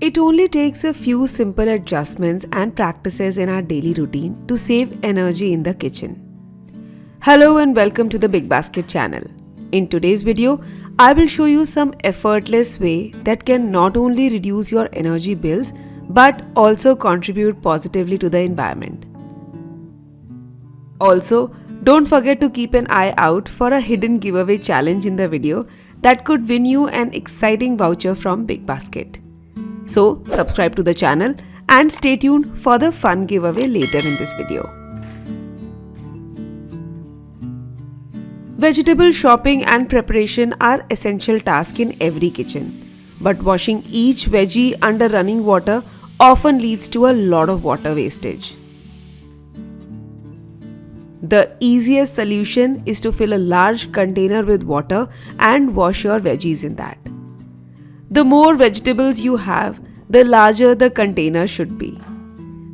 It only takes a few simple adjustments and practices in our daily routine to save energy in the kitchen. Hello and welcome to the Big Basket channel. In today's video, I will show you some effortless way that can not only reduce your energy bills but also contribute positively to the environment. Also, don't forget to keep an eye out for a hidden giveaway challenge in the video that could win you an exciting voucher from Big Basket. So, subscribe to the channel and stay tuned for the fun giveaway later in this video. Vegetable shopping and preparation are essential tasks in every kitchen, but washing each veggie under running water often leads to a lot of water wastage. The easiest solution is to fill a large container with water and wash your veggies in that. The more vegetables you have, the larger the container should be.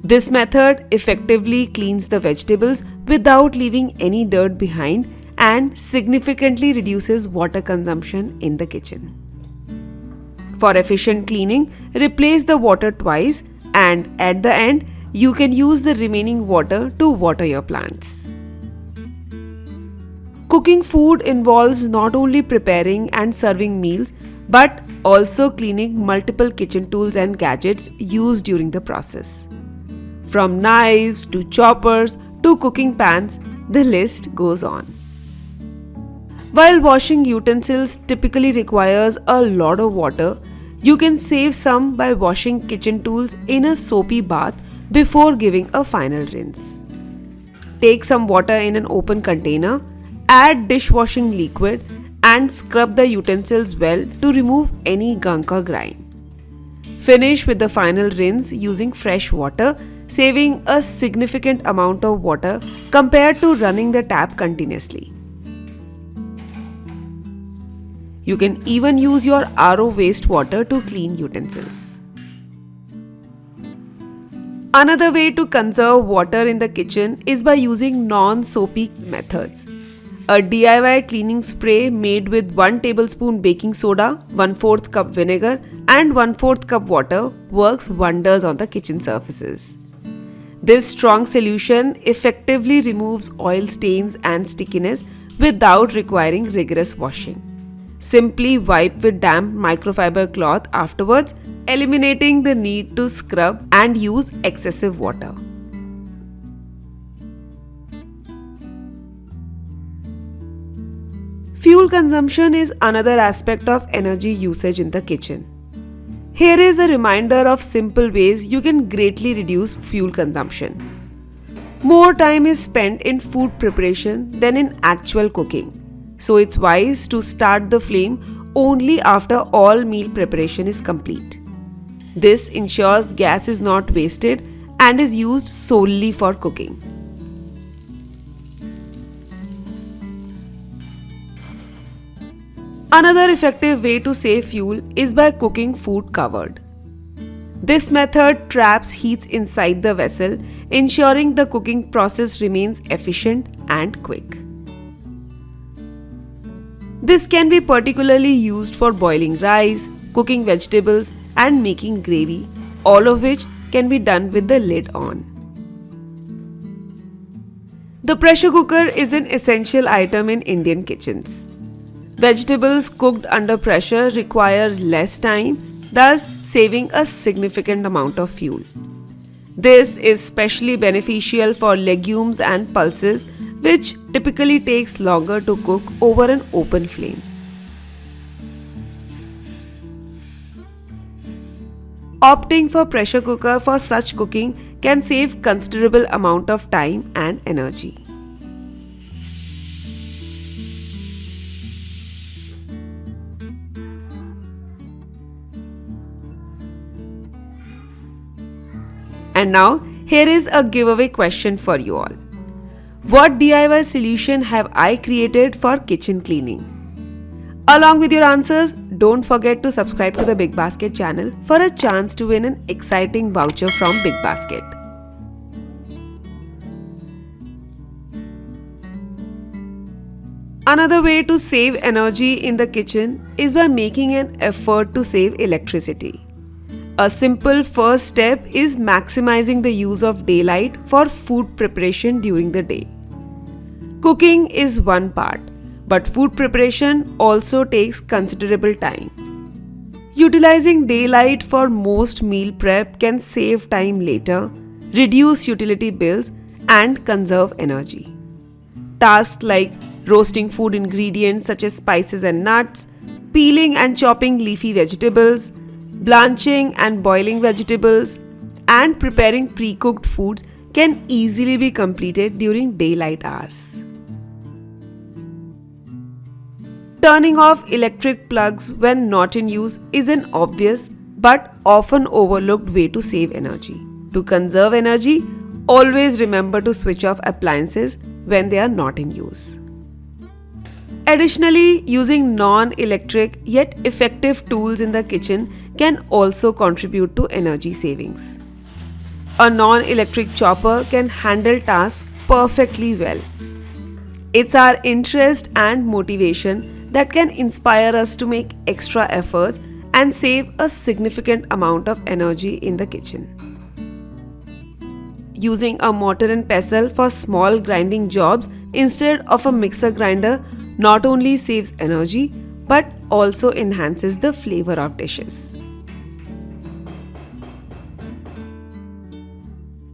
This method effectively cleans the vegetables without leaving any dirt behind and significantly reduces water consumption in the kitchen. For efficient cleaning, replace the water twice, and at the end, you can use the remaining water to water your plants. Cooking food involves not only preparing and serving meals, but also cleaning multiple kitchen tools and gadgets used during the process. From knives to choppers to cooking pans, the list goes on. While washing utensils typically requires a lot of water, you can save some by washing kitchen tools in a soapy bath before giving a final rinse. Take some water in an open container, add dishwashing liquid, and scrub the utensils well to remove any gunk or grime. Finish with the final rinse using fresh water, saving a significant amount of water compared to running the tap continuously. You can even use your RO wastewater to clean utensils. Another way to conserve water in the kitchen is by using non-soapy methods. A DIY cleaning spray made with 1 tablespoon baking soda, 1/4 cup vinegar and 1/4 cup water works wonders on the kitchen surfaces. This strong solution effectively removes oil stains and stickiness without requiring rigorous washing. Simply wipe with damp microfiber cloth afterwards, eliminating the need to scrub and use excessive water. Fuel consumption is another aspect of energy usage in the kitchen. Here is a reminder of simple ways you can greatly reduce fuel consumption. More time is spent in food preparation than in actual cooking, so it's wise to start the flame only after all meal preparation is complete. This ensures gas is not wasted and is used solely for cooking. Another effective way to save fuel is by cooking food covered. This method traps heat inside the vessel, ensuring the cooking process remains efficient and quick. This can be particularly used for boiling rice, cooking vegetables, and making gravy, all of which can be done with the lid on. The pressure cooker is an essential item in Indian kitchens. Vegetables cooked under pressure require less time, thus saving a significant amount of fuel. This is especially beneficial for legumes and pulses, which typically takes longer to cook over an open flame. Opting for pressure cooker for such cooking can save considerable amount of time and energy. And now, here is a giveaway question for you all. What DIY solution have I created for kitchen cleaning? Along with your answers, don't forget to subscribe to the Big Basket channel for a chance to win an exciting voucher from Big Basket. Another way to save energy in the kitchen is by making an effort to save electricity. A simple first step is maximizing the use of daylight for food preparation during the day. Cooking is one part, but food preparation also takes considerable time. Utilizing daylight for most meal prep can save time later, reduce utility bills, and conserve energy. Tasks like roasting food ingredients such as spices and nuts, peeling and chopping leafy vegetables, blanching and boiling vegetables, and preparing pre-cooked foods can easily be completed during daylight hours. Turning off electric plugs when not in use is an obvious but often overlooked way to save energy. To conserve energy, always remember to switch off appliances when they are not in use. Additionally, using non-electric yet effective tools in the kitchen can also contribute to energy savings. A non-electric chopper can handle tasks perfectly well. It's our interest and motivation that can inspire us to make extra efforts and save a significant amount of energy in the kitchen. Using a mortar and pestle for small grinding jobs instead of a mixer grinder not only saves energy but also enhances the flavor of dishes.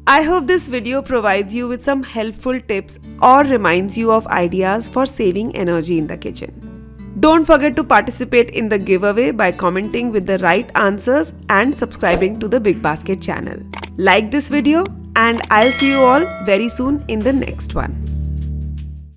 I hope this video provides you with some helpful tips or reminds you of ideas for saving energy in the kitchen. Don't forget to participate in the giveaway by commenting with the right answers and subscribing to the Big Basket channel. Like this video and I'll see you all very soon in the next one.